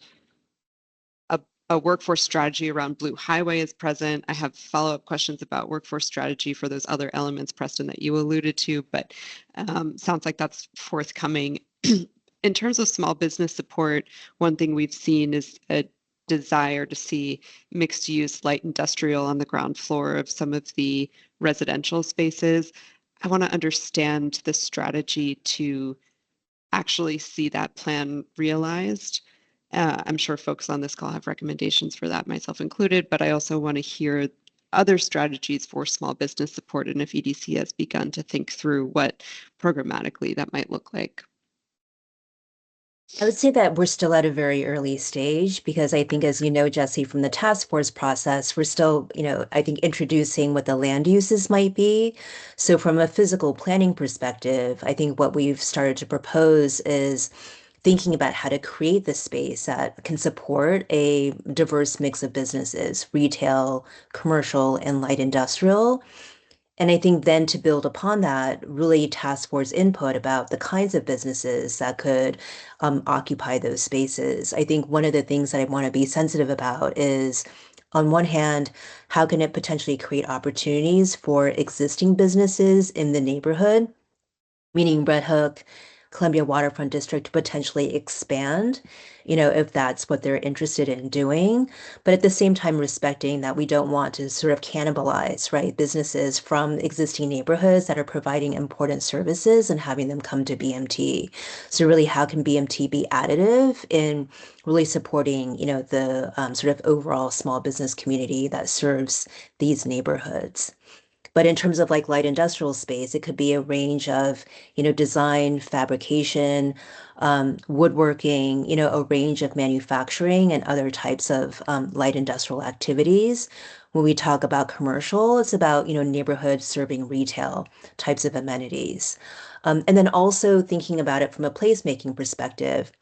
a workforce strategy around Blue Highway is present. I have follow-up questions about workforce strategy for those other elements, Preston, that you alluded to, but sounds like that's forthcoming. In terms of small business support, one thing we've seen is a desire to see mixed use light industrial on the ground floor of some of the residential spaces. I want to understand the strategy to actually see that plan realized. I'm sure folks on this call have recommendations for that, myself included, but I also want to hear other strategies for small business support and if EDC has begun to think through what programmatically that might look like.
I would say that we're still at a very early stage because I think, as you know, Jesse, from the task force process, we're still, I think introducing what the land uses might be. So from a physical planning perspective, I think what we've started to propose is thinking about how to create the space that can support a diverse mix of businesses, retail, commercial, and light industrial. And I think then to build upon that, really task force input about the kinds of businesses that could occupy those spaces. I think one of the things that I want to be sensitive about is, on one hand, how can it potentially create opportunities for existing businesses in the neighborhood, meaning Red Hook, Columbia Waterfront District to potentially expand, if that's what they're interested in doing. But at the same time, respecting that we don't want to sort of cannibalize, right, businesses from existing neighborhoods that are providing important services and having them come to BMT. So really, how can BMT be additive in really supporting, the sort of overall small business community that serves these neighborhoods? But in terms of like light industrial space, it could be a range of, design, fabrication, woodworking, a range of manufacturing and other types of light industrial activities. When we talk about commercial, it's about, neighborhood serving retail types of amenities. And then also thinking about it from a placemaking perspective,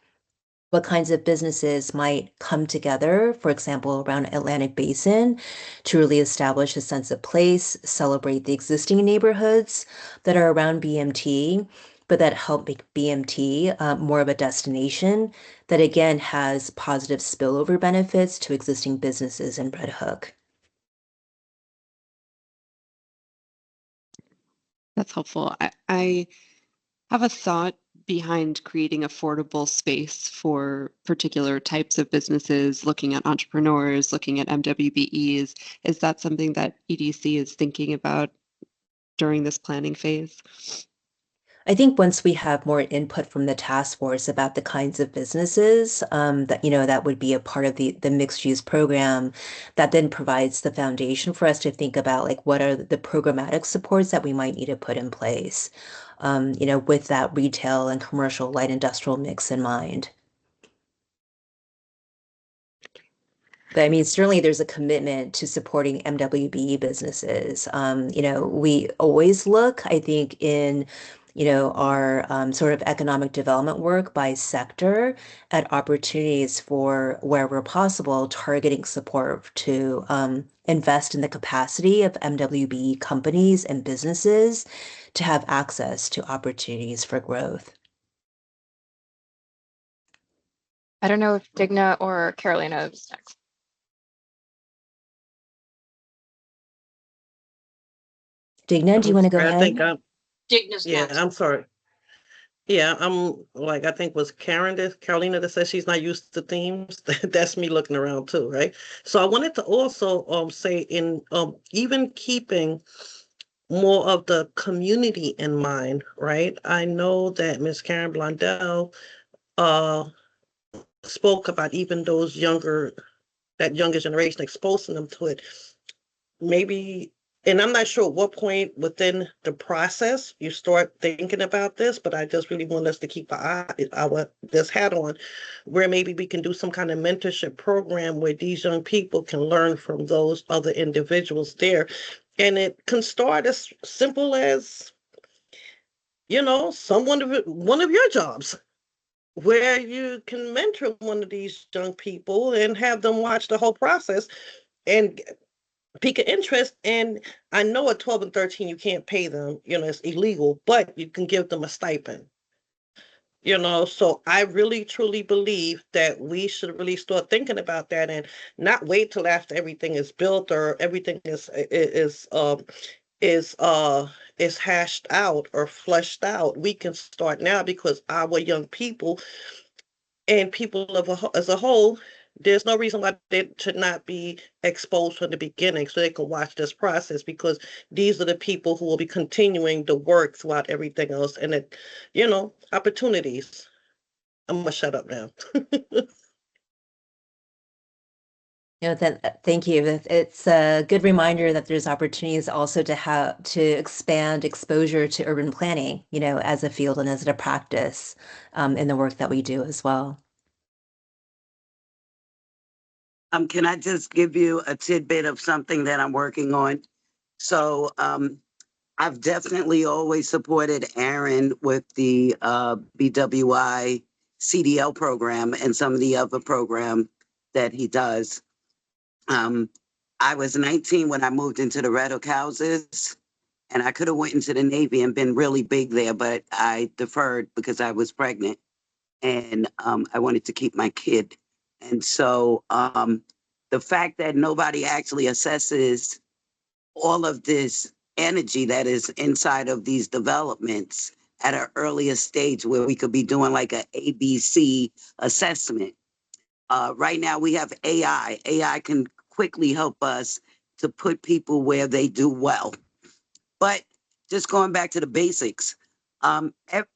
what kinds of businesses might come together, for example, around Atlantic Basin to really establish a sense of place, celebrate the existing neighborhoods that are around BMT, but that help make BMT more of a destination that again has positive spillover benefits to existing businesses in Red Hook.
That's helpful. I have a thought behind creating affordable space for particular types of businesses, looking at entrepreneurs, looking at MWBEs. Is that something that EDC is thinking about during this planning phase?
I think once we have more input from the task force about the kinds of businesses that, that would be a part of the mixed use program, that then provides the foundation for us to think about like what are the programmatic supports that we might need to put in place, with that retail and commercial light industrial mix in mind. But I mean, certainly there's a commitment to supporting MWBE businesses. We always look, I think, in, our sort of economic development work by sector at opportunities for wherever possible, targeting support to invest in the capacity of MWBE companies and businesses to have access to opportunities for growth.
I don't know if Digna or Carolina is next.
Digna, do you want to go
I
ahead?
think
Digna's
yeah,
next.
I'm sorry. Yeah, I'm like, I think was Carolina that said she's not used to themes. That's me looking around too, right? So I wanted to also say in even keeping more of the community in mind, right? I know that Miss Karen Blondell uh spoke about even those that younger generation, exposing them to it. Maybe, and I'm not sure at what point within the process you start thinking about this, but I just really want us to keep our this hat on, where maybe we can do some kind of mentorship program where these young people can learn from those other individuals there. And it can start as simple as, one of your jobs, where you can mentor one of these young people and have them watch the whole process and pique an interest. And I know at 12 and 13 you can't pay them, it's illegal, but you can give them a stipend. So I really truly believe that we should really start thinking about that and not wait till after everything is built or everything is hashed out or fleshed out. We can start now, because our young people and people as a whole, there's no reason why they should not be exposed from the beginning so they can watch this process, because these are the people who will be continuing the work throughout everything else, and opportunities. I'm gonna shut up now.
Thank you. It's a good reminder that there's opportunities also to expand exposure to urban planning, as a field and as a practice in the work that we do as well.
Can I just give you a tidbit of something that I'm working on? So I've definitely always supported Aaron with the BWI CDL program and some of the other program that he does. I was 19 when I moved into the Red Hook houses, and I could have went into the Navy and been really big there, but I deferred because I was pregnant, and I wanted to keep my kid. And so the fact that nobody actually assesses all of this energy that is inside of these developments at an earlier stage, where we could be doing like an ABC assessment. Right now we have AI. AI can quickly help us to put people where they do well. But just going back to the basics,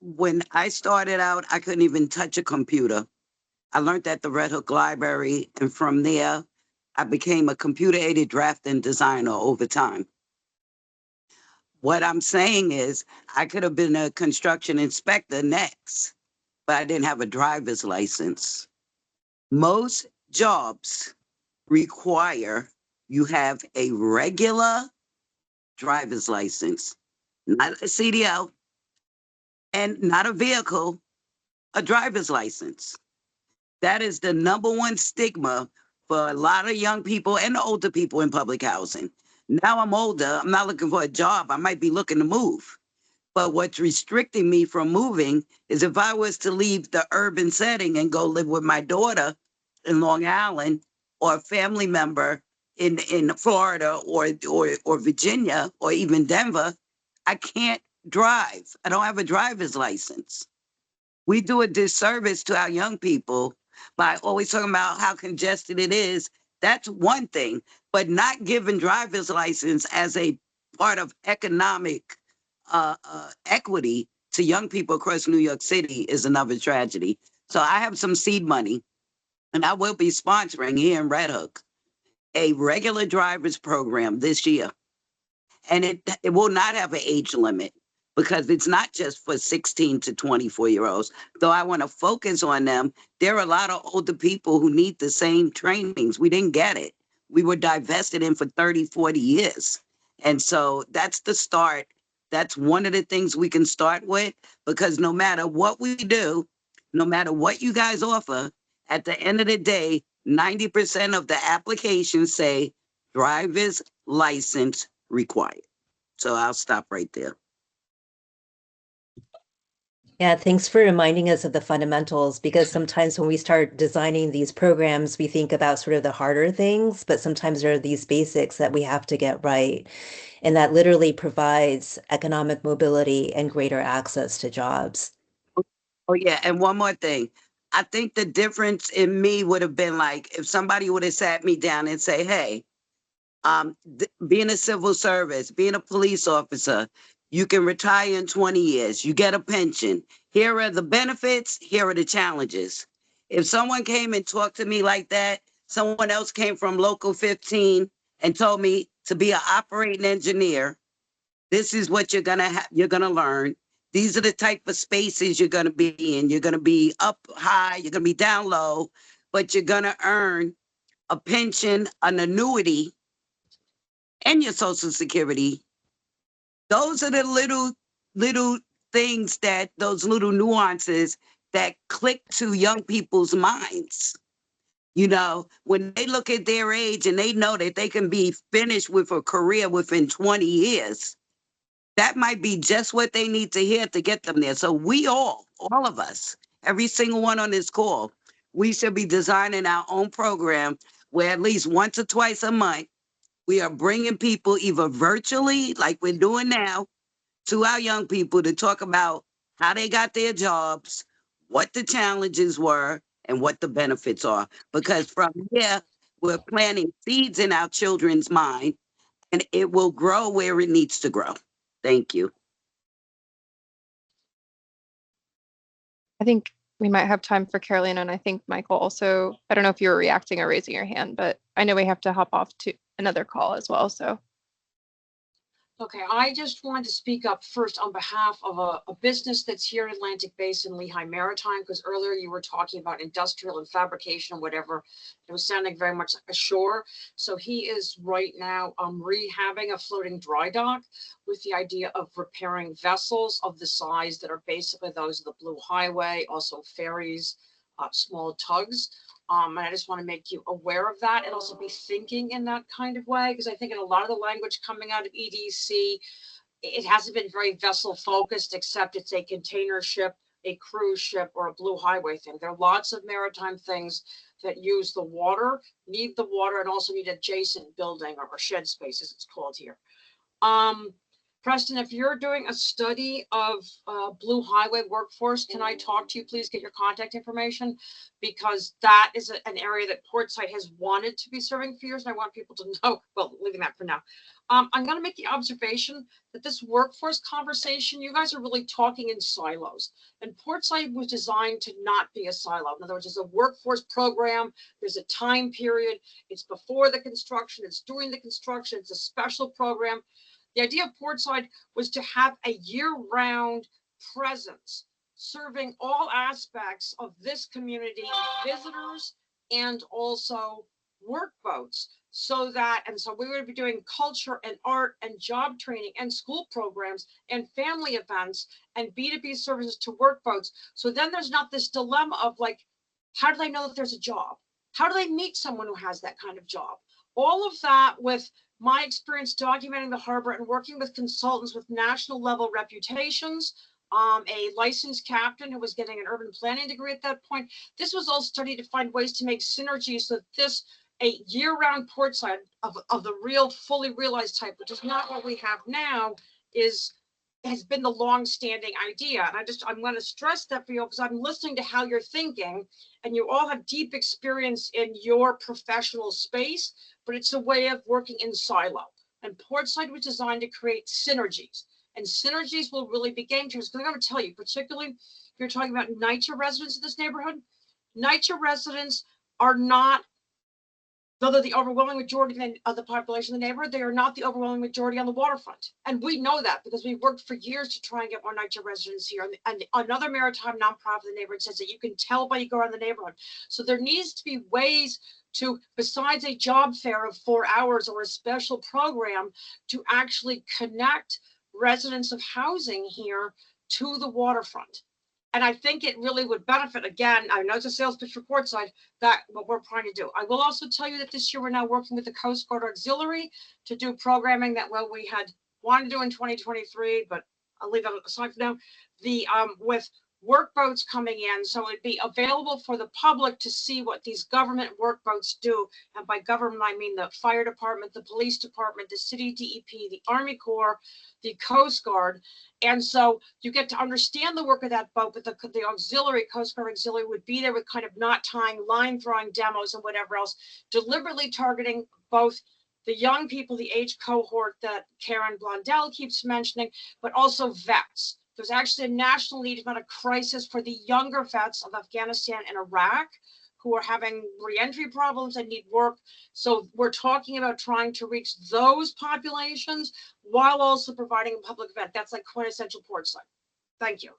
when I started out, I couldn't even touch a computer. I learned at the Red Hook Library, and from there, I became a computer-aided drafting designer over time. What I'm saying is, I could have been a construction inspector next, but I didn't have a driver's license. Most jobs require you have a regular driver's license, not a CDL, and not a vehicle, a driver's license. That is the number one stigma for a lot of young people and older people in public housing. Now I'm older, I'm not looking for a job, I might be looking to move. But what's restricting me from moving is if I was to leave the urban setting and go live with my daughter in Long Island, or a family member in Florida or Virginia or even Denver, I can't drive. I don't have a driver's license. We do a disservice to our young people by always talking about how congested it is. That's one thing, but not giving driver's license as a part of economic equity to young people across New York City is another tragedy. So I have some seed money, and I will be sponsoring here in Red Hook a regular driver's program this year. And it will not have an age limit because it's not just for 16 to 24-year-olds. Though I want to focus on them, there are a lot of older people who need the same trainings. We didn't get it. We were divested in for 30, 40 years. And so that's the start. That's one of the things we can start with, because no matter what we do, no matter what you guys offer, at the end of the day, 90% of the applications say driver's license required. So I'll stop right there.
Yeah, thanks for reminding us of the fundamentals, because sometimes when we start designing these programs, we think about sort of the harder things, but sometimes there are these basics that we have to get right. And that literally provides economic mobility and greater access to jobs.
Oh, yeah. And one more thing. I think the difference in me would have been like if somebody would have sat me down and say, hey, being a civil service, being a police officer, you can retire in 20 years. You get a pension. Here are the benefits. Here are the challenges. If someone came and talked to me like that, someone else came from Local 15 and told me to be an operating engineer, this is what you're gonna learn. These are the type of spaces you're gonna be in. You're gonna be up high, you're gonna be down low, but you're gonna earn a pension, an annuity, and your Social Security. Those are the little things those little nuances that click to young people's minds. You know, when they look at their age and they know that they can be finished with a career within 20 years, that might be just what they need to hear to get them there. So we all of us, every single one on this call, we should be designing our own program where at least once or twice a month, we are bringing people either virtually, like we're doing now, to our young people to talk about how they got their jobs, what the challenges were, and what the benefits are. Because from here, we're planting seeds in our children's mind, and it will grow where it needs to grow. Thank you.
I think we might have time for Carolina, and I think Michael also, I don't know if you were reacting or raising your hand, but I know we have to hop off to another call as well, so.
Okay, I just wanted to speak up first on behalf of a business that's here in Atlantic Basin, Lehigh Maritime, because earlier you were talking about industrial and fabrication and whatever. It was sounding very much ashore. So he is right now rehabbing a floating dry dock with the idea of repairing vessels of the size that are basically those of the Blue Highway, also ferries, small tugs. And I just want to make you aware of that and also be thinking in that kind of way, because I think in a lot of the language coming out of EDC, it hasn't been very vessel focused, except it's a container ship, a cruise ship, or a Blue Highway thing. There are lots of maritime things that use the water, need the water, and also need adjacent building or shed space, as it's called here. Preston, if you're doing a study of Blue Highway workforce, can I talk to you, please get your contact information? Because that is an area that Portside has wanted to be serving for years, and I want people to know, well, leaving that for now. I'm going to make the observation that this workforce conversation, you guys are really talking in silos, and Portside was designed to not be a silo. In other words, it's a workforce program. There's a time period. It's before the construction. It's during the construction. It's a special program. The idea of Portside was to have a year-round presence, serving all aspects of this community, visitors and also work boats. So we would be doing culture and art and job training and school programs and family events and B2B services to work boats. So then there's not this dilemma of like, how do they know that there's a job? How do they meet someone who has that kind of job? All of that with my experience documenting the harbor and working with consultants with national level reputations, a licensed captain who was getting an urban planning degree at that point. This was all studied to find ways to make synergies so that this, a year-round Portside of the real fully realized type, which is not what we have now, has been the long-standing idea. And I'm going to stress that for you because I'm listening to how you're thinking, and you all have deep experience in your professional space, but it's a way of working in silo. And Portside was designed to create synergies. And synergies will really be game changers. Because I'm going to tell you, particularly if you're talking about NYCHA residents in this neighborhood, NYCHA residents are not, though they're the overwhelming majority of the population in the neighborhood, they are not the overwhelming majority on the waterfront. And we know that because we worked for years to try and get more NYCHA residents here. And another maritime nonprofit in the neighborhood says that you can tell by you go around the neighborhood. So there needs to be ways to, besides a job fair of 4 hours or a special program, to actually connect residents of housing here to the waterfront. And I think it really would benefit, again, I know it's a sales pitch for Portside, that what we're trying to do. I will also tell you that this year we're now working with the Coast Guard Auxiliary to do programming that we had wanted to do in 2023, but I'll leave that aside for now. With workboats coming in, so it'd be available for the public to see what these government workboats do. And by government, I mean the fire department, the police department, the city DEP, the Army Corps, the Coast Guard. And so you get to understand the work of that boat, but the auxiliary, Coast Guard Auxiliary, would be there with kind of knot tying, line throwing demos and whatever else, deliberately targeting both the young people, the age cohort that Karen Blondell keeps mentioning, but also vets. There's actually a national need, about a crisis for the younger vets of Afghanistan and Iraq who are having reentry problems and need work. So we're talking about trying to reach those populations while also providing a public event. That's like quintessential Portside. Thank you.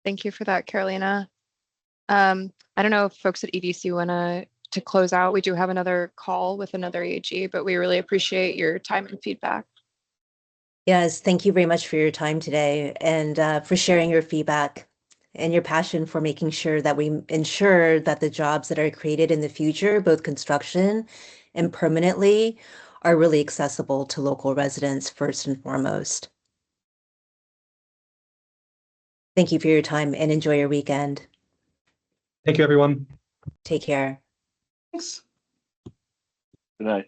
Thank you for that, Carolina. I don't know if folks at EDC want to close out. We do have another call with another AG, but we really appreciate your time and feedback.
Yes, thank you very much for your time today and for sharing your feedback and your passion for making sure that we ensure that the jobs that are created in the future, both construction and permanently, are really accessible to local residents first and foremost. Thank you for your time and enjoy your weekend.
Thank you, everyone.
Take care.
Thanks.
Good night.